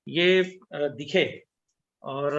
ये दिखे और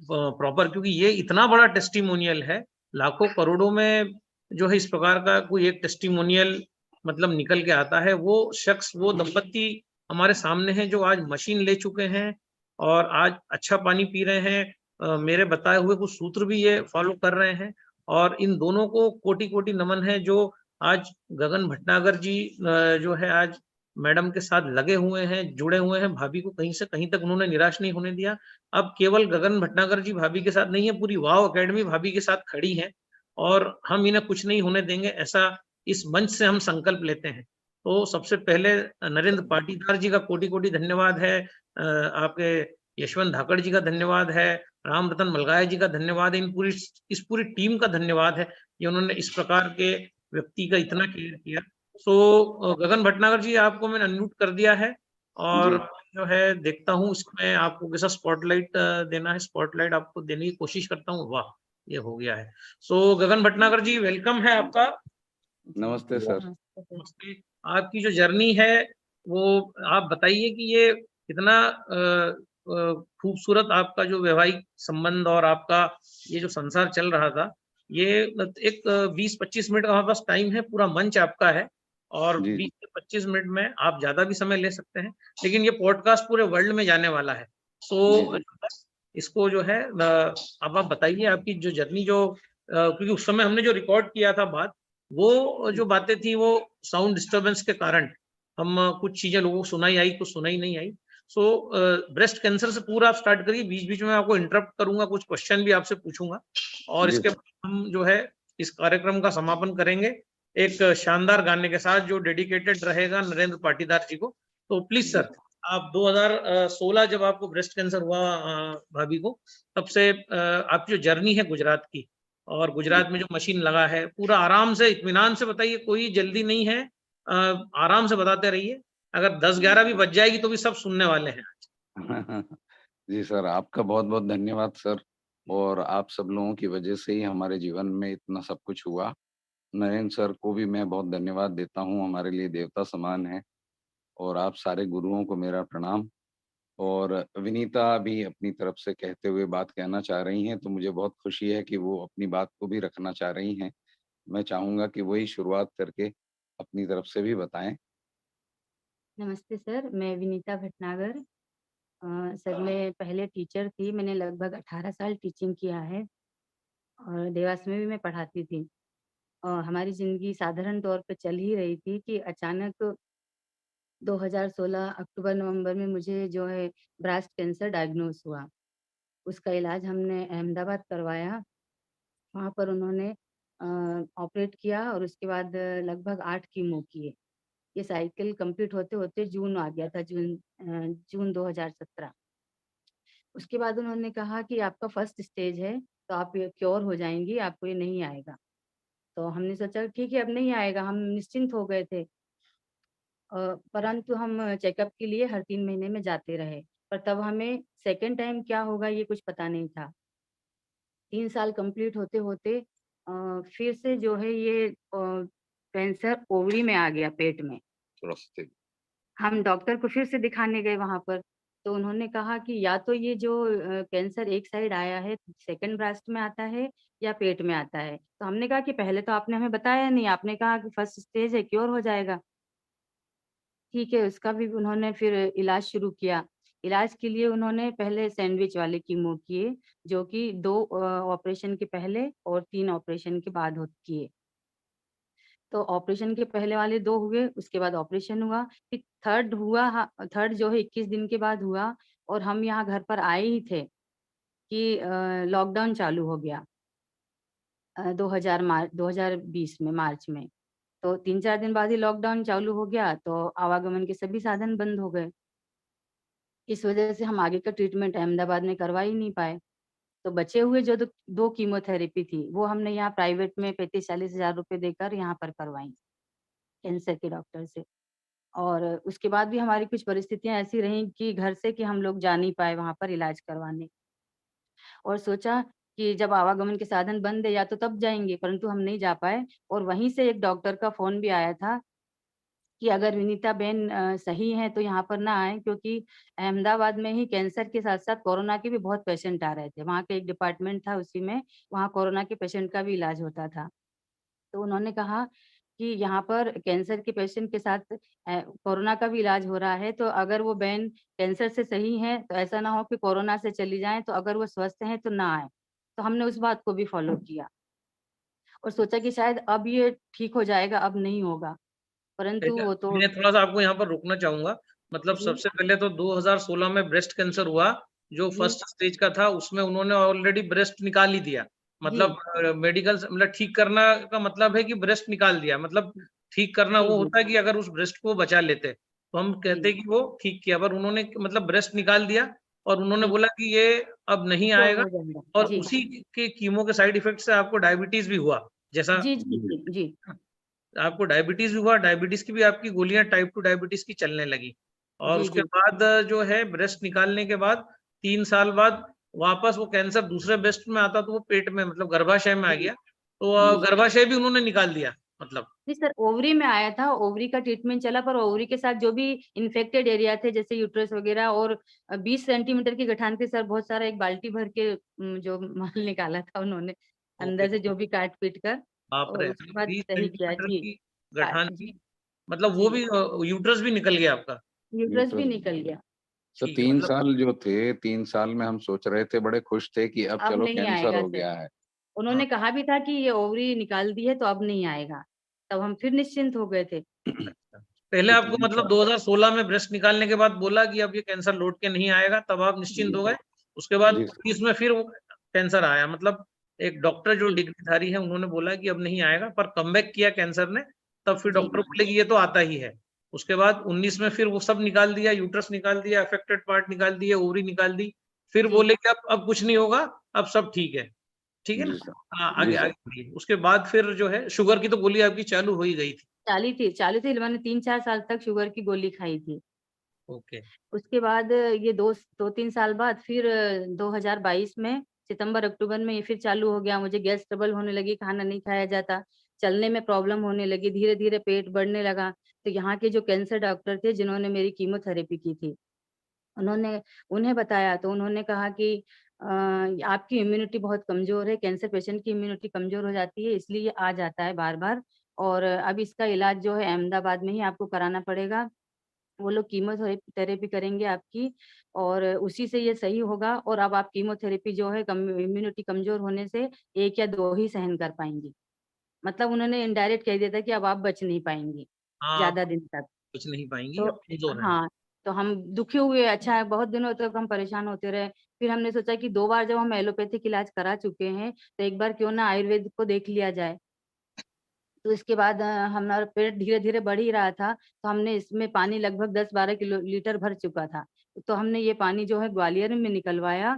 प्रॉपर, क्योंकि ये इतना बड़ा टेस्टिमोनियल है, लाखों करोड़ों में जो है इस प्रकार का कोई एक टेस्टिमोनियल मतलब निकल के आता है। वो शख्स, वो दंपत्ति हमारे सामने हैं जो आज मशीन ले चुके हैं और आज अच्छा पानी पी रहे हैं। मेरे बताए हुए कुछ सूत्र भी ये फॉलो कर रहे हैं और इन दोनों को कोटि-कोटि नमन है जो आज गगन भटनागर जी जो है आज मैडम के साथ लगे हुए हैं, जुड़े हुए हैं। भाभी को कहीं से कहीं तक उन्होंने निराश नहीं होने दिया। अब केवल गगन भटनागर जी भाभी के साथ नहीं है, पूरी वाव एकेडमी भाभी के साथ खड़ी है और हम इन्हें कुछ नहीं होने देंगे, ऐसा इस मंच से हम संकल्प लेते हैं। तो सबसे पहले नरेंद्र पाटीदार जी का कोटि-कोटि धन्यवाद है। आपके यशवंत धाकड़ जी का धन्यवाद है, राम रतन मलगाय जी का धन्यवाद है, इस पूरी टीम का धन्यवाद है कि उन्होंने इस प्रकार के व्यक्ति का इतना केयर किया। गगन भटनागर जी, आपको मैंने अनम्यूट कर दिया है और जी जो है देखता हूँ इसमें आपको कैसा स्पॉटलाइट देना है। स्पॉटलाइट आपको देने की कोशिश करता हूँ। वाह, ये हो गया है। गगन भटनागर जी, वेलकम है आपका। नमस्ते सर। नमस्ते। आपकी जो जर्नी है वो आप बताइए कि ये कितना खूबसूरत आपका जो वैवाहिक संबंध और आपका ये जो संसार चल रहा था, ये एक 20-25 मिनट का हमारे पास टाइम है, पूरा मंच आपका है और जी 20 से 25 मिनट में आप ज्यादा भी समय ले सकते हैं, लेकिन ये पॉडकास्ट पूरे वर्ल्ड में जाने वाला है। जी सो जी इसको जो है अब आप बताइए आपकी जो जर्नी जो क्योंकि उस समय हमने जो रिकॉर्ड किया था बात, वो जो बातें थी वो साउंड डिस्टरबेंस के कारण हम कुछ चीजें लोगों को सुनाई आई, कुछ सुनाई नहीं आई। ब्रेस्ट कैंसर से पूरा आप स्टार्ट करिए, बीच बीच में आपको इंटरप्ट करूंगा, कुछ क्वेश्चन भी आपसे पूछूंगा और जी इसके सर। बाद हम जो है इस कार्यक्रम का समापन करेंगे एक शानदार गाने के साथ जो डेडिकेटेड रहेगा नरेंद्र पाटीदार जी को। तो प्लीज जी सर, आप 2016 जब आपको ब्रेस्ट कैंसर हुआ भाभी को, तब से आपकी जो जर्नी है गुजरात की और जी गुजरात में जो मशीन लगा है, पूरा आराम से इत्मीनान से बताइए, कोई जल्दी नहीं है। आराम से बताते रहिए, अगर 10-11 भी बज जाएगी तो भी सब सुनने वाले हैं। जी सर, आपका बहुत-बहुत धन्यवाद सर। और आप सब लोगों की वजह से ही हमारे जीवन में इतना सब कुछ हुआ। नरेंद्र सर को भी मैं बहुत धन्यवाद देता हूँ, हमारे लिए देवता समान हैं। और आप सारे गुरुओं को मेरा प्रणाम। और विनीता भी अपनी तरफ से कहते हुए बात कहना चाह रही हैं, तो मुझे बहुत खुशी है कि वो अपनी बात को भी रखना चाह रही हैं। मैं चाहूँगा कि वही शुरुआत करके अपनी तरफ से भी बताएँ। नमस्ते सर, मैं विनीता भटनागर। सर मैं पहले टीचर थी, मैंने लगभग 18 साल टीचिंग किया है और देवास में भी मैं पढ़ाती थी। हमारी ज़िंदगी साधारण तौर पे चल ही रही थी कि अचानक 2016 अक्टूबर-नवंबर में मुझे जो है ब्रेस्ट कैंसर डायग्नोज़ हुआ। उसका इलाज हमने अहमदाबाद करवाया। वहाँ पर उन्होंने ऑपरेट किया और उसके बाद लगभग 8 कीमो किए। ये साइकिल कंप्लीट होते-होते जून आ गया था, जून 2017। उसके बाद उन्होंने कहा कि आपका फर्स्ट स्टेज है, तो आप ये क्योर हो जाएँगी, आपको ये नहीं आएगा। तो हमने सोचा ठीक है अब नहीं आएगा, हम निश्चिंत हो गए थे। परंतु हम चेकअप के लिए हर 3 महीने में जाते रहे, पर तब हमें सेकंड टाइम क्या होगा ये कुछ पता नहीं था। 3 साल कंप्लीट होते-होते फिर से जो है ये कैंसर ओवरी में आ गया, पेट में। थोड़ा-सा हम डॉक्टर को फिर से दिखाने गए वहाँ पर, तो उन्होंने कहा कि या तो ये जो कैंसर एक साइड आया है, सेकंड ब्रेस्ट में आता है या पेट में आता है। तो हमने कहा कि पहले तो आपने हमें बताया नहीं, आपने कहा कि फर्स्ट स्टेज है, क्योर हो जाएगा। ठीक है, उसका भी उन्होंने फिर इलाज शुरू किया। इलाज के लिए उन्होंने पहले सैंडविच वाले कीमो किए, जो कि 2 ऑपरेशन के पहले और 3 ऑपरेशन के बाद किए। तो ऑपरेशन के पहले वाले 2 हुए, उसके बाद ऑपरेशन हुआ, फिर थर्ड जो है 21 दिन के बाद हुआ और हम यहाँ घर पर आए ही थे कि लॉकडाउन चालू हो गया 2020 में मार्च में। तो 3-4 दिन बाद ही लॉकडाउन चालू हो गया, तो आवागमन के सभी साधन बंद हो गए। इस वजह से हम आगे का ट्रीटमेंट अहमदाबाद में करवा ही नहीं पाए। तो बचे हुए जो 2 कीमोथेरेपी थी, वो हमने यहाँ प्राइवेट में 35-40 हज़ार रुपए देकर यहाँ पर करवाई, कैंसर के डॉक्टर से। और उसके बाद भी हमारी कुछ परिस्थितियाँ ऐसी रहीं कि घर से कि हम लोग जा नहीं पाए वहाँ पर इलाज करवाने और सोचा कि जब आवागमन के साधन बंद है या तो तब जाएँगे, परंतु हम नहीं जा पाए और वहीं से एक डॉक्टर का फ़ोन भी आया था कि अगर विनीता बहन सही है तो यहाँ पर ना आए, क्योंकि अहमदाबाद में ही कैंसर के साथ साथ कोरोना के भी बहुत पेशेंट आ रहे थे। वहाँ का एक डिपार्टमेंट था, उसी में वहाँ कोरोना के पेशेंट का भी इलाज होता था। तो उन्होंने कहा कि यहाँ पर कैंसर के पेशेंट के साथ कोरोना का भी इलाज हो रहा है, तो अगर वो बहन कैंसर से सही है तो ऐसा ना हो कि कोरोना से चली जाएं, तो अगर वो स्वस्थ हैं तो ना आए। तो हमने उस बात को भी फॉलो किया और सोचा कि शायद अब ये ठीक हो जाएगा, अब नहीं होगा, परंतु वो तो मैं थोड़ा-सा आपको यहाँ पर रोकना चाहूँगा। मतलब जी, सबसे पहले तो 2016 में ब्रेस्ट कैंसर हुआ, जो जी, फर्स्ट स्टेज का था, उसमें उन्होंने ऑलरेडी ब्रेस्ट निकाल ही दिया। जी, मतलब मेडिकल से मतलब ठीक करना का मतलब है कि ब्रेस्ट निकाल दिया। मतलब ठीक करना जी, वो जी, होता है कि अगर उस ब्रेस्ट को बचा लेते, तो हम कहते जी, हैं कि वो ठीक किया। पर उन्होंने मतलब ब्रेस्ट निकाल दिया और उन्होंने जी, बोला कि ये अब नहीं वो आएगा हो जाएगा। और जी, उसी के कीमो के साइड इफेक्ट से आपको डायबिटीज़ भी हुआ। जैसा जी, जी, जी, जी, आपको डायबिटीज़ भी हुआ, डायबिटीज़ की भी आपकी गोलियाँ टाइप 2 डायबिटीज़ की चलने लगी। और जी, उसके जी, बाद जो है ब्रेस्ट निकालने के बाद 3 साल बाद वापस वो कैंसर दूसरे ब्रेस्ट में आता तो वो पेट में मतलब गर्भाशय में आ जी, गया। तो जी। गर्भाशय भी उन्होंने निकाल दिया मतलब। जी सर, ओवरी में आया था, ओवरी का ट्रीटमेंट चला, पर ओवरी के साथ जो भी इन्फेक्टेड एरिया थे जैसे यूट्रस वगैरह और 20 सेंटीमीटर की गठान थी सर, बहुत सारा एक बाल्टी भर के जो माल निकाला था उन्होंने, ओके, अंदर से जो भी काट-पीट कर बाप और रे! उसके मतलब बाद 20 सही किया। सेंटीमीटर जी, की गठान थी। जी, मतलब वो जी, भी यूट्रस भी निकल गया आपका? यूट्रस भी यूट्रस निकल गया। तो ठीक है 3 मतलब साल जो थे, 3 साल में हम सोच रहे थे, बड़े खुश थे कि अब अब चलो नहीं कैंसर आएगा हो सर। गया है। हाँ। उन्होंने कहा भी था कि ये ओवरी निकाल दी है तो अब नहीं आएगा। तब हम फिर निश्चिंत हो गए थे। अच्छा। पहले तो आपको 3 मतलब साल 2016 में ब्रेस्ट निकालने के बाद बोला कि अब ये कैंसर लौट के नहीं आएगा, तब आप निश्चिंत जी, हो गए। उसके बाद जी, 19 में फिर वो कैंसर आया मतलब एक डॉक्टर जो जी, डिग्रीधारी है उन्होंने बोला कि अब नहीं आएगा, पर कमबैक किया कैंसर ने, तब फिर जी, डॉक्टर बोले कि ये तो आता ही है। उसके बाद 19 में फिर वो सब निकाल दिया, यूट्रस निकाल दिया, अफेक्टेड पार्ट निकाल दिए, ओवरी निकाल दी। फिर जी। बोले कि अब कुछ नहीं होगा, अब सब ठीक है। ठीक है ना? जी सर। हाँ, जी आगे सर। आगे बढ़िए। उसके बाद फिर जो है शुगर की तो गोली आपकी चालू हो ही गई थी। चालू थी, मैंने 3-4 साल तक शुगर की गोली खाई थी। ओके। उसके बाद ये 2-3 साल बाद फिर 2022 में सितंबर-अक्टूबर में ये फिर चालू हो गया। मुझे गैस ट्रबल होने लगी, खाना नहीं खाया जाता, चलने में प्रॉब्लम होने लगी, धीरे-धीरे पेट बढ़ने लगा। तो यहाँ के जो कैंसर डॉक्टर थे जिन्होंने मेरी कीमोथेरेपी की थी, उन्होंने उन्हें बताया तो उन्होंने कहा कि आपकी इम्यूनिटी बहुत कमज़ोर है, कैंसर पेशेंट की इम्यूनिटी कमज़ोर हो जाती है, इसलिए ये आ जाता है बार-बार और अब इसका इलाज जो है अहमदाबाद में ही आपको कराना पड़ेगा। वो लोग कीमोथेरेपी करेंगे आपकी और उसी से ये सही होगा और अब आप कीमोथेरेपी जो है कम इम्यूनिटी कमज़ोर होने से 1 या 2 ही सहन कर पाएँगी। मतलब उन्होंने इनडायरेक्ट कह दिया था कि अब आप बच नहीं पाएँगी, हाँ, आप ज़्यादा दिन तक। बच नहीं पाएँगी, तो अब कमज़ोर हैं। हाँ, तो हम दुखी हुए, अच्छा है बहुत दिनों तक हम परेशान होते रहे। फिर हमने सोचा कि 2 बार जब हम एलोपैथिक इलाज करा चुके हैं, तो एक बार क्यों ना आयुर्वेद को देख लिया जाए। तो इसके बाद हमारा पेट धीरे-धीरे बढ़ ही रहा था, तो हमने इसमें पानी लगभग 10-12 किलो लीटर भर चुका था। तो हमने ये पानी जो है ग्वालियर में निकलवाया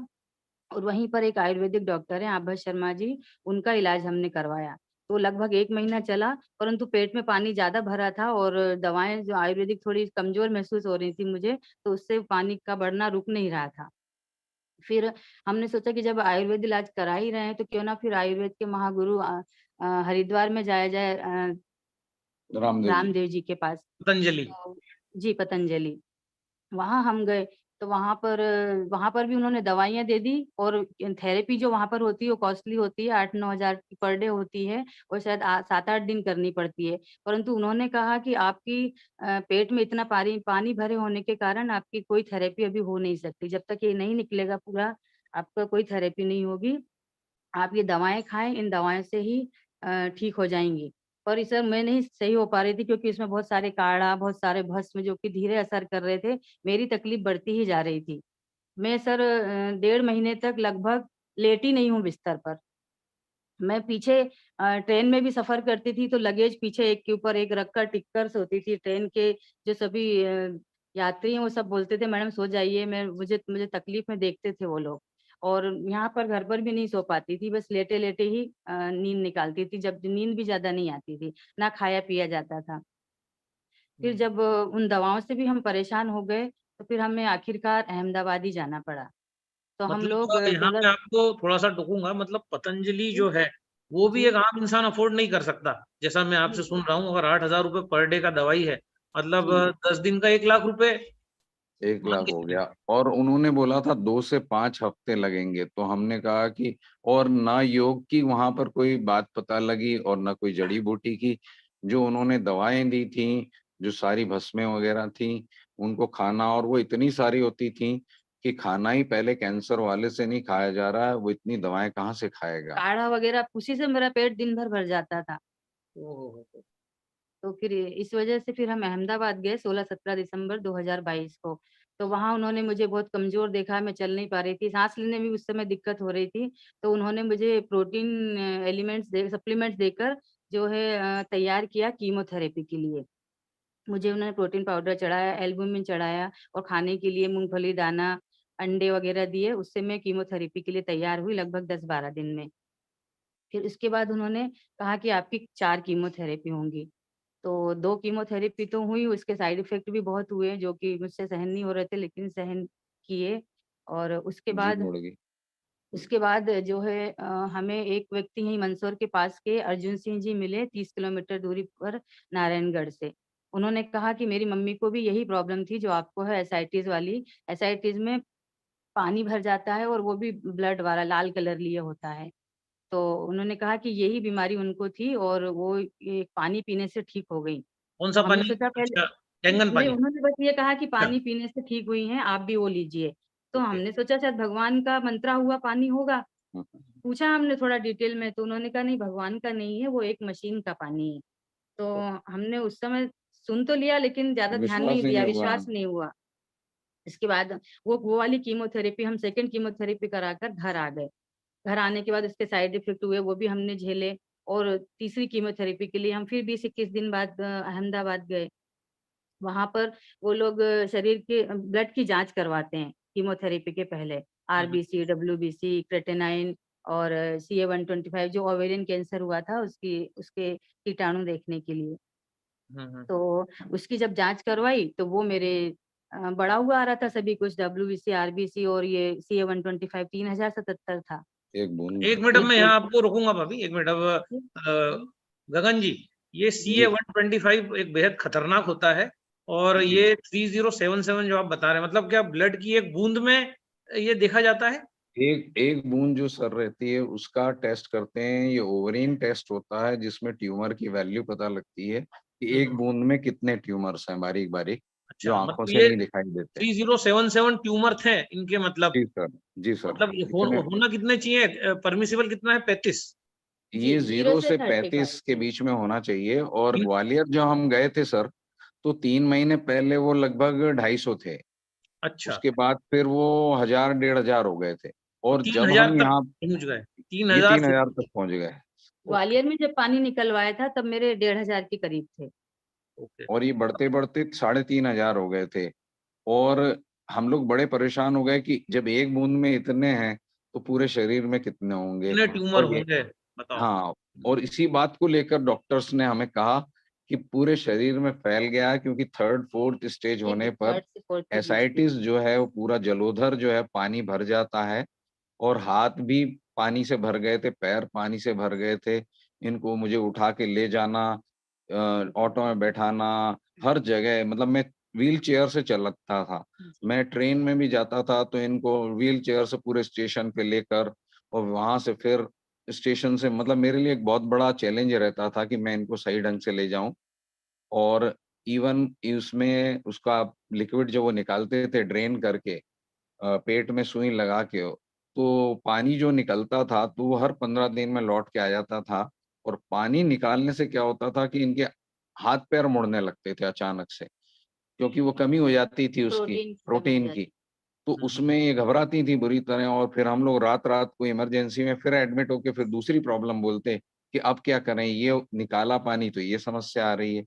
और वहीं पर एक आयुर्वेदिक डॉक्टर हैं आभा शर्मा जी, उनका इलाज हमने करवाया। तो लगभग 1 महीना चला, परंतु पेट में पानी ज़्यादा भरा था और दवाएँ जो आयुर्वेदिक थोड़ी कमज़ोर महसूस हो रही थी मुझे, तो उससे पानी का बढ़ना रुक नहीं रहा था। फिर हमने सोचा कि जब आयुर्वेद इलाज करा ही रहे हैं, तो क्यों ना फिर आयुर्वेद के महागुरु हरिद्वार में जाया जाए रामदेव जी। रामदेव जी के पास। पतंजलि। तो जी, पतंजलि। वहाँ हम गए, तो वहाँ पर भी उन्होंने दवाइयाँ दे दी और थेरेपी जो वहाँ पर होती है, वो कॉस्टली होती है, 8-9 हज़ार की पर डे होती है और शायद 7-8 दिन करनी पड़ती है। परंतु उन्होंने कहा कि आपकी पेट में इतना पानी भरे होने के कारण आपकी कोई थेरेपी अभी हो नहीं सकती। जब तक ये नहीं निकलेगा पूरा, आपका कोई थेरेपी नहीं होगी। आप ये दवाएँ खाएँ, इन दवाओं से ही ठीक हो जाएँगी। पर सर मैं नहीं सही हो पा रही थी क्योंकि इसमें बहुत सारे काढ़ा, बहुत सारे भस्म जो कि धीरे असर कर रहे थे, मेरी तकलीफ़ बढ़ती ही जा रही थी। मैं सर 1.5 महीने तक लगभग लेटी नहीं हूँ बिस्तर पर। मैं पीछे ट्रेन में भी सफ़र करती थी तो लगेज पीछे एक के ऊपर एक रख कर टिक्कर सोती थी। ट्रेन के जो सभी यात्री हैं वो सब बोलते थे मैडम सो जाइए, मैं मुझे तकलीफ़ में देखते थे वो लोग। और यहाँ पर घर पर भी नहीं सो पाती थी, बस लेटे-लेटे ही नींद निकालती थी, जब नींद भी ज़्यादा नहीं आती थी, ना खाया-पिया जाता था। फिर हुँ। जब उन दवाओं से भी हम परेशान हो गए, तो फिर हमें आखिरकार अहमदाबाद ही जाना पड़ा। तो हम लोग मतलब यहाँ 14 पे आपको थोड़ा-सा टोकूँगा मतलब पतंजलि जी, जो है, वो भी जी, एक आम इंसान अफ़ोर्ड नहीं कर सकता। जैसा मैं आपसे जी, सुन रहा हूँ अगर ₹8,000 पर डे का दवाई है, मतलब जी। 10 दिन का 1 लाख रुपए 1 मान लाख के हो चलिए। गया और उन्होंने बोला था 2 से 5 हफ्ते लगेंगे, तो हमने कहा कि और ना योग की वहाँ पर कोई बात पता लगी और ना कोई जड़ी-बूटी की। जो उन्होंने दवाएँ दी थीं, जो सारी भस्में वगैरह थीं, उनको खाना और वो इतनी सारी होती थीं कि खाना ही पहले कैंसर वाले से नहीं खाया जा रहा है, वो इतनी दवाएँ कहाँ से खाएगा? काढ़ा वगैरह उसी से मेरा पेट दिन भर भर जाता था। ओह हो! तो फिर इस वजह से फिर हम अहमदाबाद गए 16-17 दिसंबर 2022 को। तो वहाँ उन्होंने मुझे बहुत कमज़ोर देखा, मैं चल नहीं पा रही थी, साँस लेने में भी उस समय दिक्कत हो रही थी। तो उन्होंने मुझे प्रोटीन एलिमेंट्स दे सप्लीमेंट्स देकर जो है तैयार किया कीमोथेरेपी के लिए। मुझे उन्होंने प्रोटीन पाउडर चढ़ाया, एल्बुमिन चढ़ाया और खाने के लिए मूँगफली दाना, अंडे वगैरह दिए, उससे मैं कीमोथेरेपी के लिए तैयार हुई लगभग 10-12 दिन में। फिर उसके बाद उन्होंने कहा कि आपकी 4 कीमोथेरेपी होंगी। तो 2 कीमोथेरेपी तो हुई, उसके साइड इफ़ेक्ट भी बहुत हुए जो कि मुझसे सहन नहीं हो रहे थे लेकिन सहन किए और जी, मुड़ गई। उसके बाद जो है हमें एक व्यक्ति यहीं मंदसौर के पास के अर्जुन सिंह जी मिले 30 किलोमीटर दूरी पर नारायणगढ़ से। उन्होंने कहा कि मेरी मम्मी को भी यही प्रॉब्लम थी जो आपको है एसाइटिस वाली। एसाइटिस में पानी भर जाता है और वो भी ब्लड वाला लाल कलर लिए होता है। तो उन्होंने कहा कि यही बीमारी उनको थी और वो ये पानी पीने से ठीक हो गई। तो कौन-सा हमने पानी? सोचा पहले अच्छा, टैंगन नहीं, पानी। उन्होंने बस ये कहा कि अच्छा, पानी पीने से ठीक हुई हैं, आप भी वो लीजिए। तो ओके। हमने सोचा शायद भगवान का मंत्रा हुआ पानी होगा। हुँ, पूछा हमने थोड़ा डिटेल में तो उन्होंने कहा नहीं भगवान का नहीं है, वो एक मशीन का पानी है। तो ओ हमने उस समय सुन तो लिया लेकिन ज़्यादा ध्यान विश्वास नहीं ही दिया, नहीं हुआ। विश्वास नहीं हुआ। इसके बाद वो वाली कीमोथेरेपी हम सेकंड कीमोथेरेपी कराकर घर आ गए। घर आने के बाद उसके साइड इफ़ेक्ट हुए, वो भी हमने झेले और तीसरी कीमोथेरेपी के लिए हम फिर 20-21 दिन बाद अहमदाबाद गए। वहाँ पर वो लोग शरीर के ब्लड की जाँच करवाते हैं कीमोथेरेपी के पहले। हुँ, हुँ, आरबीसी, डब्ल्यूबीसी, क्रेटेनाइन और CA 125 जो ओवेरियन कैंसर हुआ था उसकी उसके कीटाणु देखने के लिए। हुँ, हुँ। तो उसकी जब जाँच करवाई तो वो मेरे बढ़ा हुआ आ रहा था सभी कुछ डब्ल्यूबीसी, आरबीसी और ये CA 125 3077 था। 1 बूँद 1 मिनट अब 1 मैं बूँद यहाँ आपको रोकूँगा भाभी, 1 मिनट। अब गगन जी, ये जी, CA 125 एक बेहद खतरनाक होता है और जी। ये 3077 जो आप बता रहे हैं, मतलब क्या ब्लड की एक बूँद में ये देखा जाता है? एक बूँद जो सर रहती है उसका टेस्ट करते हैं, ये ओवरीन टेस्ट होता है जिसमें ट्यूमर की वैल्यू पता लगती है कि हुँ, एक हुँ। बूँद में कितने ट्यूमर्स हैं बारीक-बारीक, जो अच्छा, आँखों मतलब से ये नहीं दिखाई देते। 3077 ट्यूमर थे इनके, मतलब जी सर, जी सर। मतलब ये इतने होना कितने चाहिए? परमिसिबल कितना है? 35? जी, ये 0 0 से से 35 35 के जी। बीच में होना चाहिए और तीन ग्वालियर जब हम गए थे सर, तो 3 महीने पहले वो लगभग 250 थे। अच्छा, उसके बाद फिर वो 1000 डेढ़ हज़ार हो गए थे तो और जब 3000 हम तक यहाँ पहुँच गए। ये 3000 से 3000 तक पहुँच गए ओके, ग्वालियर में जब पानी निकलवाया था तब मेरे 1500 के करीब थे। ओके। और ये बढ़ते-बढ़ते 3500 हो गए थे और हम लोग बड़े परेशान हो गए कि जब एक बूँद में इतने हैं, तो पूरे शरीर में कितने होंगे? कितने ट्यूमर और ये होंगे बताओ? हाँ, और इसी बात को लेकर डॉक्टर्स ने हमें कहा कि पूरे शरीर में फैल गया है क्योंकि 3rd 4th स्टेज जी, होने जी, पर 3rd से 4th के बीच में। एसाइटिस जो है वो पूरा जलोधर जो है पानी भर जाता है और हाथ भी पानी से भर गए थे, पैर पानी से भर गए थे। इनको मुझे उठा के ले जाना ऑटो में बैठाना, हर जगह मतलब मैं व्हीलचेयर से चलता था। जी, मैं ट्रेन में भी जाता था तो इनको व्हीलचेयर से पूरे स्टेशन पे लेकर और वहाँ से फिर स्टेशन से मतलब मेरे लिए एक बहुत बड़ा चैलेंज रहता था कि मैं इनको सही ढंग से ले जाऊँ और इवन उसमें उसका लिक्विड जो वो निकालते थे ड्रेन करके पेट में सुई लगा के तो पानी जो निकलता था, तो वो हर 15 दिन में लौट के आ जाता था और पानी निकालने से क्या होता था कि इनके हाथ-पैर मुड़ने लगते थे अचानक से, क्योंकि वो कमी हो जाती थी उसकी, प्रोटीन की कमी हो प्रोटीन की। जाती तो हुँ, हुँ। उसमें ये घबराती थी बुरी तरह और फिर हम लोग रात-रात को इमरजेंसी में फिर एडमिट होके फिर दूसरी प्रॉब्लम बोलते कि अब क्या करें? ये निकाला पानी तो ये समस्या आ रही है।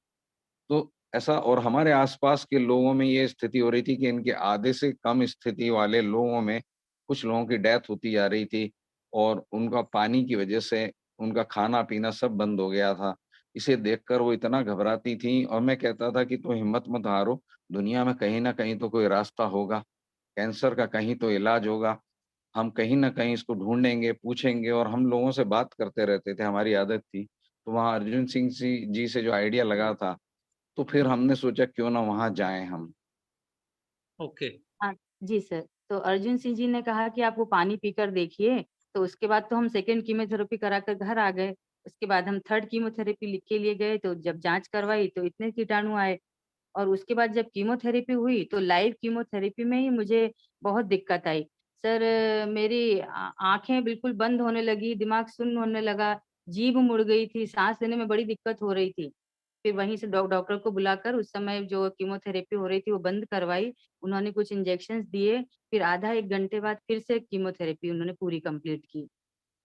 तो ऐसा और हमारे आस-पास के लोगों में ये स्थिति हो रही थी कि इनके आधे से कम स्थिति वाले लोगों में कुछ लोगों की डेथ होती जा रही थी और उनका पानी की वजह से उनका खाना-पीना सब बंद हो गया था। इसे देखकर वो इतना घबराती थीं और मैं कहता था कि तुम हिम्मत मत हारो, दुनिया में कहीं न कहीं तो कोई रास्ता होगा, कैंसर का कहीं तो इलाज होगा, हम कहीं न कहीं इसको ढूँढेंगे, पूछेंगे और हम लोगों से बात करते रहते थे, हमारी आदत थी। तो वहाँ अर्जुन सिंह जी से जो आइडिया लगा था तो फिर हमने सोचा क्यों ना वहाँ जाएँ हम। ओके। हाँ, जी सर। तो अर्जुन सिंह जी ने कहा कि आप वो पानी पीकर देखिए, तो उसके बाद तो हम सेकंड कीमोथेरेपी कराकर घर आ गए। उसके बाद हम थर्ड कीमोथेरेपी लिख के लिए गए, तो जब जाँच करवाई तो इतने कीटाणु आए। और उसके बाद जब कीमोथेरेपी हुई तो लाइव कीमोथेरेपी में ही मुझे बहुत दिक्कत आई। सर मेरी आँखें बिल्कुल बंद होने लगी, दिमाग सुन्न होने लगा, जीभ मुड़ गई थी, साँस लेने में बड़ी दिक्कत हो रही थी। फिर वहीं से डॉक्टर को बुलाकर उस समय जो कीमोथेरेपी हो रही थी वो बंद करवाई। उन्होंने कुछ इंजेक्शंस दिए, फिर आधा 1 घंटे बाद फिर से कीमोथेरेपी उन्होंने पूरी कंप्लीट की।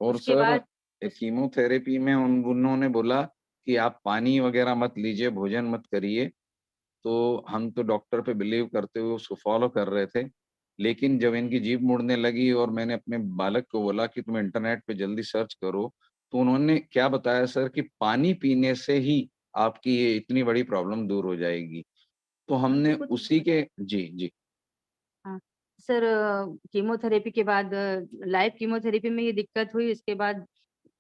और उसके सर बाद उस कीमोथेरेपी में उन्होंने बोला कि आप पानी वगैरह मत लीजिए, भोजन मत करिए। तो हम तो डॉक्टर पे बिलीव करते हुए उसको फ़ॉलो कर रहे थे। लेकिन जब इनकी जीभ मुड़ने लगी और मैंने अपने बालक को बोला कि तुम इंटरनेट पे जल्दी सर्च करो, तो उन्होंने क्या बताया सर कि पानी पीने से ही आपकी ये इतनी बड़ी प्रॉब्लम दूर हो जाएगी। तो हाँ, हमने तो कुछ उसी के जी, जी। हाँ, सर कीमोथेरेपी के बाद लाइव कीमोथेरेपी में ये दिक्कत हुई, उसके बाद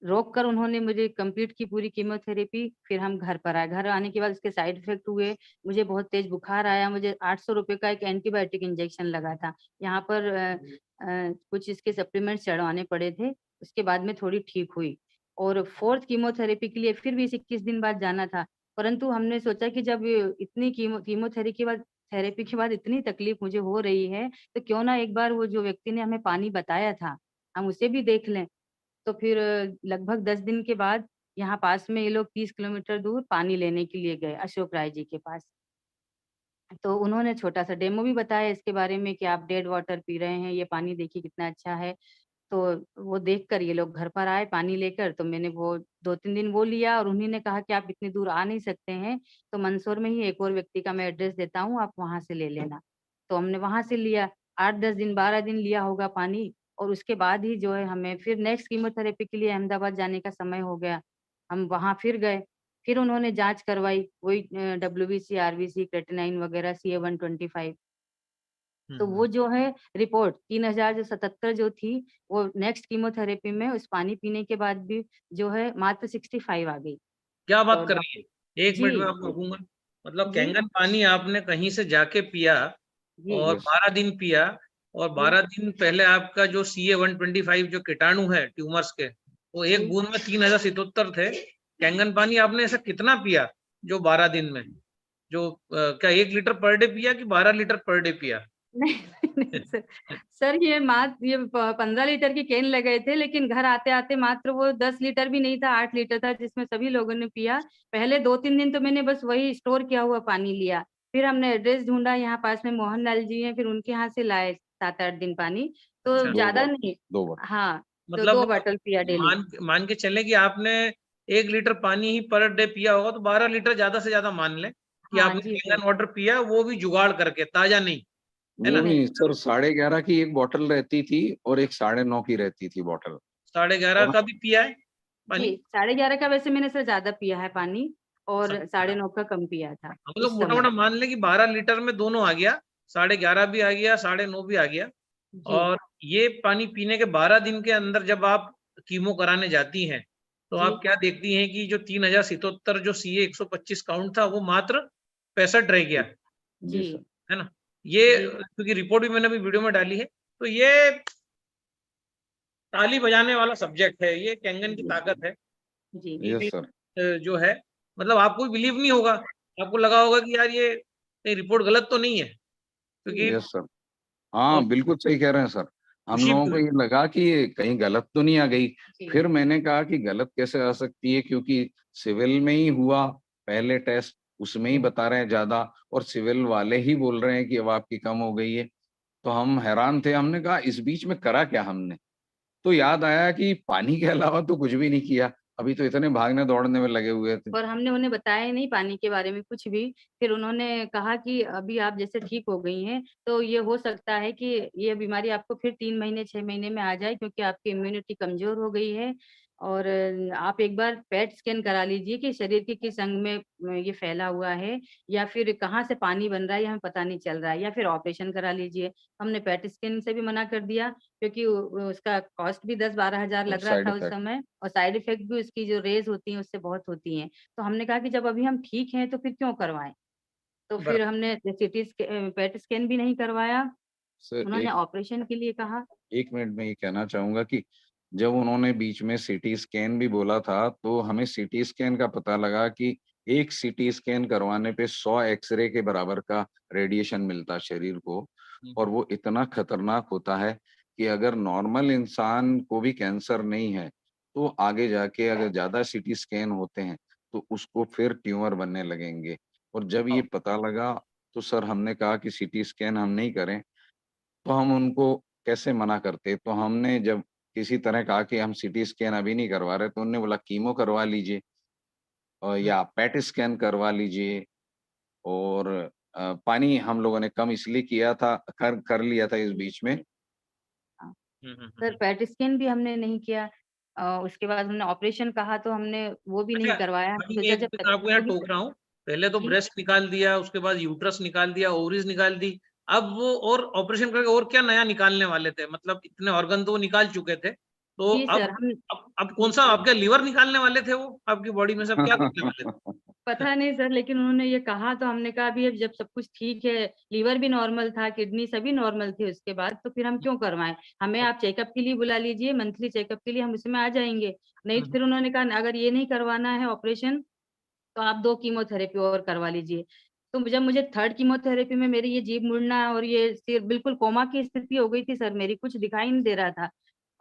रोक कर उन्होंने मुझे कंप्लीट की पूरी कीमोथेरेपी, फिर हम घर पर आए। घर आने के बाद उसके साइड इफ़ेक्ट हुए, मुझे बहुत तेज़ बुखार आया, मुझे ₹800 का एक एंटीबायोटिक इंजेक्शन लगा था। यहाँ पर कुछ इसके सप्लीमेंट्स चढ़वाने पड़े थे, उसके बाद में थोड़ी ठीक हुई। और 4th कीमोथेरेपी के लिए फिर 20-21 दिन बाद जाना था, परंतु हमने सोचा कि जब ये इतनी थेरेपी के बाद इतनी तकलीफ मुझे हो रही है, तो क्यों ना एक बार वो जो व्यक्ति ने हमें पानी बताया था, हम उसे भी देख लें। तो फिर लगभग 10 दिन के बाद यहाँ पास में ये लोग 30 किलोमीटर दूर पानी लेने के लिए गए, अशोक राय जी के पास। तो उन्होंने छोटा-सा डेमो भी बताया इसके बारे में कि आप डेड वाटर पी रहे हैं, ये पानी देखिए कितना अच्छा है। तो वो देखकर ये लोग घर पर आए पानी लेकर, तो मैंने वो 2-3 दिन वो लिया और उन्हीं ने कहा कि आप इतनी दूर आ नहीं सकते हैं, तो मंदसौर में ही एक और व्यक्ति का मैं एड्रेस देता हूँ, आप वहाँ से ले लेना। तो हमने वहाँ से लिया, 8-10 दिन, 12 दिन लिया होगा पानी और उसके बाद ही जो है हमें फिर नेक्स्ट कीमोथेरेपी के लिए अहमदाबाद जाने का समय हो गया। हम वहाँ फिर गए, फिर उन्होंने जाँच करवाई, वही डब्ल्यूबीसी, आरबीसी, क्रेटिनाइन वगैरह, CA 125। हुँ, तो वो हुँ। जो है रिपोर्ट 3077 जो थी, वो नेक्स्ट कीमोथेरेपी में उस पानी पीने के बाद भी जो है मात्र 65 आ गई। क्या तो बात कर रही डॉक्टर हैं? 1 मिनट में जी, आपको रोकूँगा। मतलब जी, कैंगन पानी आपने कहीं से जाके पिया जी, और यस, 12 दिन पिया और जी, 12 दिन पहले आपका जो CA 125 जो कीटाणु है ट्यूमर्स के, वो एक जी। बूंद में 3077 थे। कैंगन पानी आपने ऐसा कितना पिया जो 12 दिन में? जो क्या 1 लीटर पर डे पिया कि 12 लीटर पर डे पिया? नहीं, नहीं सर। सर ये 15 लीटर की केन ले गए थे, लेकिन घर आते-आते मात्र वो 10 लीटर भी नहीं था, 8 लीटर था जिसमें सभी लोगों ने पिया। पहले 2-3 दिन तो मैंने बस वही स्टोर किया हुआ पानी लिया। फिर हमने एड्रेस ढूँढा, यहाँ पास में मोहन लाल जी हैं, फिर उनके यहाँ से लाए 7-8 दिन पानी, तो अच्छा, 2 ज़्यादा बॉटल नहीं। 2 बॉटल। हाँ, तो मतलब 2 बॉटल पिया डेली। मान के चलें कि आपने 1 लीटर पानी ही पर डे पिया होगा तो 12 लीटर ज़्यादा से ज़्यादा मान लें कि हाँ आपने जी सर। कैंगन वाटर पिया, वो भी जुगाड़ करके, ताज़ा नहीं, है वो ना? नहीं, भी सर 11:30 की 1 बॉटल रहती थी और एक 9:30 की रहती थी बॉटल। 11:30 और का भी पिया है जी, पानी? 11:30 का वैसे मैंने सर ज़्यादा पिया है पानी और 11:30 9:30 का कम पिया था हम लोग उस समय। मोटा-मोटा मान लें कि 12 लीटर में दोनों आ गया, 11:30 भी आ गया, 9:30 भी आ गया जी, और ये पानी पीने के 12 दिन के अंदर जब आप कीमो कराने जाती हैं, तो जी, आप क्या देखती हैं कि जो 3077 जो CA 125 काउंट था, वो मात्र 65 रह गया, जी, जी सर। जी, है ना? ये जी, क्योंकि रिपोर्ट भी मैंने अभी वीडियो में डाली है, तो ये ताली बजाने वाला सब्जेक्ट है, ये कैंगन की जी, ताकत है जी, कि यस सर, जो है मतलब आपको बिलीव नहीं होगा, आपको लगा होगा कि यार ये कहीं रिपोर्ट गलत तो नहीं है, क्योंकि जी, यस सर। और हाँ, बिल्कुल सही कह रहे हैं सर। हम खुशी लोगों भी को हुई। ये लगा कि ये कहीं गलत तो नहीं आ गई। जी, फिर मैंने कहा कि गलत कैसे आ सकती है क्योंकि सिविल में ही हुआ पहले टेस्ट, उसमें ही बता रहे हैं ज़्यादा और सिविल वाले ही बोल रहे हैं कि अब आपकी कम हो गई है। तो हम हैरान थे, हमने कहा इस बीच में करा क्या हमने? तो याद आया कि पानी के अलावा तो कुछ भी नहीं किया। अभी तो इतने भागने-दौड़ने में लगे हुए थे। और हमने उन्हें बताया ही नहीं पानी के बारे में कुछ भी। फिर उन्होंने कहा कि अभी आप जैसे ठीक हो गई हैं, तो ये हो सकता है कि ये बीमारी आपको फिर 3 महीने, 6 महीने में आ जाए क्योंकि आपकी इम्यूनिटी कमज़ोर हो गई है और आप एक बार पेट स्कैन करा लीजिए कि शरीर के किस अंग में ये फैला हुआ है या फिर कहाँ से पानी बन रहा है, ये हमें पता नहीं चल रहा है या फिर ऑपरेशन करा लीजिए। हमने पेट स्कैन से भी मना कर दिया क्योंकि उसका कॉस्ट भी 10-12 हज़ार और लग रहा साइड था उस इफ़ेक्ट समय और साइड इफ़ेक्ट भी उसकी जो रेज़ होती हैं, उससे बहुत होती हैं। तो हमने कहा कि जब अभी हम ठीक हैं तो फिर क्यों करवाएँ? तो फिर बराबर। हमने पेट स्कैन भी नहीं करवाया, सर उन्होंने एक ऑपरेशन के लिए कहा। 1 मिनट में ये कहना चाहूँगा कि जब उन्होंने बीच में सीटी स्कैन भी बोला था, तो हमें सीटी स्कैन का पता लगा कि एक सीटी स्कैन करवाने पे 100 एक्स-रे के बराबर का रेडिएशन मिलता है शरीर को हुँ, और हुँ। वो इतना खतरनाक होता है कि अगर नॉर्मल इंसान को भी कैंसर नहीं है, तो आगे जाके अगर ज़्यादा सीटी स्कैन होते हैं, तो उसको फिर ट्यूमर बनने लगेंगे और जब ये हाँ, पता लगा, तो सर हमने कहा कि सीटी स्कैन हम नहीं करें, तो हम उनको कैसे मना करते? तो हमने जब किसी तरह कहा कि हम सीटी स्कैन अभी नहीं करवा रहे, तो उन्होंने बोला कीमो करवा लीजिए हुँ, या पेट स्कैन करवा लीजिए और पानी हम लोगों ने कम इसलिए किया था कर कर लिया था इस बीच में। हाँ, हुँ, हुँ, हुँ, सर हुँ। पेट स्कैन भी हमने नहीं किया। उसके बाद हमने ऑपरेशन कहा तो हमने वो भी नहीं अच्छा, करवाया। अभी मैं सोचा एक जब चीज़ आपको तकलीफ यहाँ होगी टोक रहा हूँ। पहले तो जी, ब्रेस्ट निकाल दिया, उसके बाद यूट्रस निकाल दिया, ओवरीज़ निकाल दी। अब वो और ऑपरेशन करके और क्या नया निकालने वाले थे? मतलब इतने ऑर्गन तो वो निकाल चुके थे। तो जी सर, हम अब कौन-सा आपका लीवर निकालने वाले थे वो? आपकी बॉडी में से अब क्या करने वाले थे? पता नहीं सर, लेकिन उन्होंने ये कहा तो हमने कहा अभी अब जब सब कुछ ठीक है, लीवर भी नॉर्मल था, किडनी सभी नॉर्मल थी उसके बाद, तो फिर हम क्यों करवाएँ? हमें आप चेकअप के लिए बुला लीजिए, मंथली चेकअप के लिए हम उसमें आ जाएँगे। नहीं हुँ, तो हुँ। फिर उन्होंने कहा अगर ये नहीं करवाना है ऑपरेशन, तो आप 2 कीमोथेरेपी और करवा लीजिए। तो जब मुझे 3rd कीमोथेरेपी में मेरी ये जीभ मुड़ना और ये सिर बिल्कुल कोमा की स्थिति हो गई थी सर मेरी, कुछ दिखाई नहीं दे रहा था।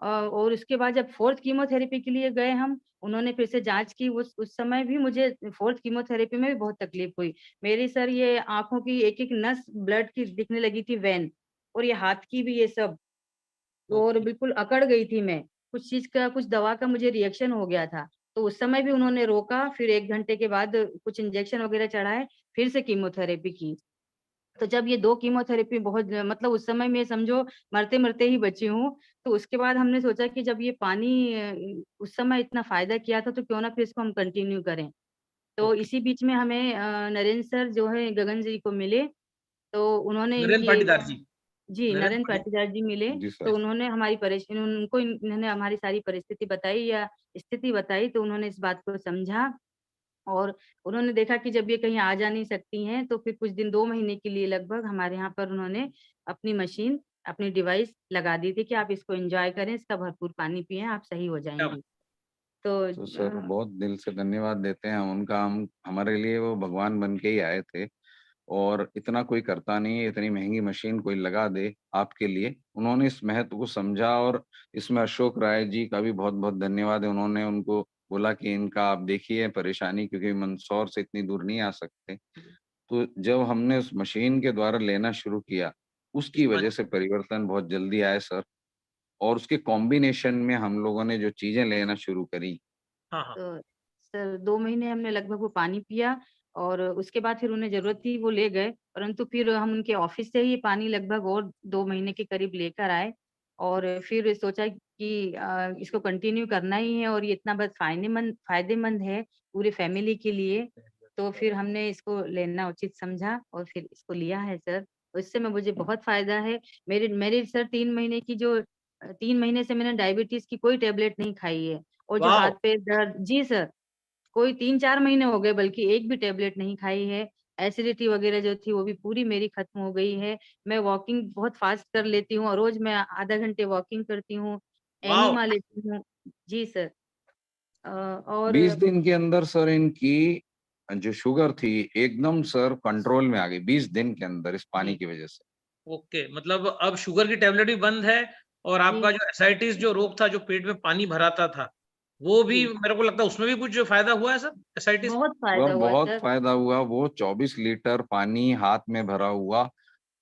और उसके बाद जब 4th कीमोथेरेपी के लिए गए हम, उन्होंने फिर से जाँच की, उस समय भी मुझे 4th कीमोथेरेपी में भी बहुत तकलीफ हुई। मेरी सर ये आँखों की एक-एक नस ब्लड की दिखने लगी थी वेन और ये हाथ की भी ये सब। और ओके। बिल्कुल अकड़ गई थी मैं, कुछ चीज़ का कुछ दवा का मुझे रिएक्शन हो गया था। तो उस समय भी उन्होंने रोका, फिर 1 घंटे के बाद कुछ इंजेक्शन वगैरह चढ़ाए, फिर से कीमोथेरेपी की। तो जब ये 2 कीमोथेरेपी बहुत मतलब उस समय मैं समझो मरते-मरते ही बची हूँ। तो उसके बाद हमने सोचा कि जब ये पानी उस समय इतना फ़ायदा किया था तो क्यों ना फिर इसको हम कंटिन्यू करें। तो ओके। इसी बीच में हमें नरेंद्र सर जो है गगन जी को मिले, तो उन्होंने नरेंद्र इनकी पाटीदार जी। जी, नरेंद्र नरेंद्र पाटी पाटीदार जी मिले, जी तो सर। उन्होंने हमारी उनको इन्होंने हमारी सारी परिस्थिति बताई या स्थिति बताई, तो उन्होंने इस बात को समझा और उन्होंने देखा कि जब ये कहीं आ जा नहीं सकती हैं, तो फिर कुछ दिन 2 महीने के लिए लगभग हमारे यहाँ पर उन्होंने अपनी मशीन, अपनी डिवाइस लगा दी थी कि आप इसको एन्जॉय करें, इसका भरपूर पानी पिएँ, आप सही हो क्या बात! जाएँगी। तो तो सर बहुत दिल से धन्यवाद देते हैं उनका हम हमारे लिए वो भगवान बन के ही आए थे और इतना कोई करता नहीं है, इतनी महँगी मशीन कोई लगा दे आपके लिए। उन्होंने इस महत्व को समझा और इसमें अशोक राय जी का भी बहुत-बहुत धन्यवाद है। उन्होंने उनको बोला कि इनका आप देखिए परेशानी क्योंकि मंदसौर से इतनी दूर नहीं आ सकते। तो जब हमने उस मशीन के द्वारा लेना शुरू किया, उसकी हाँ वजह जी। से परिवर्तन बहुत जल्दी आए सर और उसके कॉम्बिनेशन में हम लोगों ने जो चीज़ें लेना शुरू करी हाँ, हाँ। तो सर 2 महीने हमने लगभग वो पानी पिया और उसके बाद फिर उन्हें ज़रूरत थी वो ले गए, परंतु फिर हम उनके ऑफ़िस से ही पानी लगभग और 2 महीने के करीब लेकर आए और फिर सोचा कि इसको कंटिन्यू करना ही है और ये इतना बहुत फ़ायदेमंद है पूरी फ़ैमिली के लिए, तो फिर हमने इसको लेना उचित समझा और फिर इसको लिया है सर। उससे में मुझे बहुत फ़ायदा है। मेरी सर 3 महीने की 3 महीने से मैंने डायबिटीज़ की कोई टैबलेट नहीं खाई है। और जो वॉव! हाथ-पैर दर्द जी सर, कोई 3-4 महीने हो गए बल्कि एक भी टैबलेट नहीं खाई है। एसिडिटी वगैरह जो थी वो भी पूरी मेरी खत्म हो गई है। मैं वॉकिंग बहुत फ़ास्ट कर लेती हूँ और रोज़ मैं आधा घंटे वॉकिंग करती हूँ, वॉव! एनिमा लेती हूँ। जी सर। और 20 दिन के अंदर सर इनकी जो शुगर थी एकदम सर कंट्रोल में आ गई 20 दिन के अंदर इस पानी जी, की वजह से। ओके, मतलब अब शुगर की टैबलेट भी बंद है और आपका जी, जो एसाइटिस जो रोग था, जो पेट में पानी भराता था, वो भी जी। मेरे को लगता है उसमें भी कुछ फ़ायदा हुआ है सर, एसाइटिस? बहुत सर फ़ायदा हुआ बहुत सर। फ़ायदा हुआ वो 24 लीटर पानी हाथ में भरा हुआ,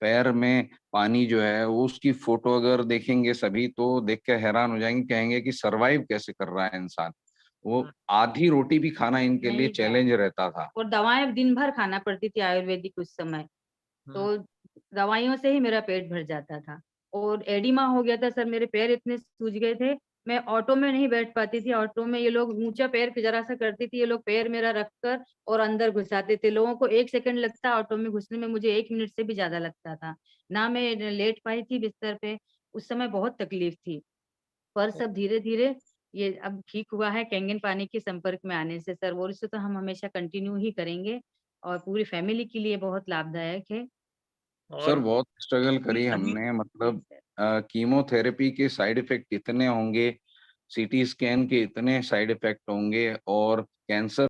पैर में पानी जो है वो उसकी फ़ोटो अगर देखेंगे सभी तो देख के हैरान हो जाएँगे, कहेंगे कि सर्वाइव कैसे कर रहा है इंसान। वो हुँ, आधी रोटी भी खाना इनके लिए नहीं था चैलेंज रहता था। और दवाएँ दिन भर खाना पड़ती थी आयुर्वेदिक उस समय। हुँ, तो दवाइयों से ही मेरा पेट भर जाता था और एडिमा हो गया था सर, मेरे पैर इतने सूज गए थे, मैं ऑटो में नहीं बैठ पाती थी। ऑटो में ये लोग ऊँचा पैर ज़रा-सा करती थी, ये लोग पैर मेरा रखकर और अंदर घुसाते थे। लोगों को 1 सेकंड लगता ऑटो में घुसने में, मुझे 1 मिनट से भी ज़्यादा लगता था। ना मैं लेट पाई थी बिस्तर पे, उस समय बहुत तकलीफ थी। पर ओ सब धीरे-धीरे ये अब ठीक हुआ है कैंगन पानी के संपर्क में आने से सर, और इससे तो हम हमेशा कंटिन्यू ही करेंगे। और पूरी फैमिली के लिए बहुत लाभदायक है। सर और बहुत स्ट्रगल ये करी सभी हमने, जी मतलब सर। कीमोथेरेपी के साइड इफ़ेक्ट इतने होंगे, सीटी स्कैन के इतने साइड इफ़ेक्ट होंगे और कैंसर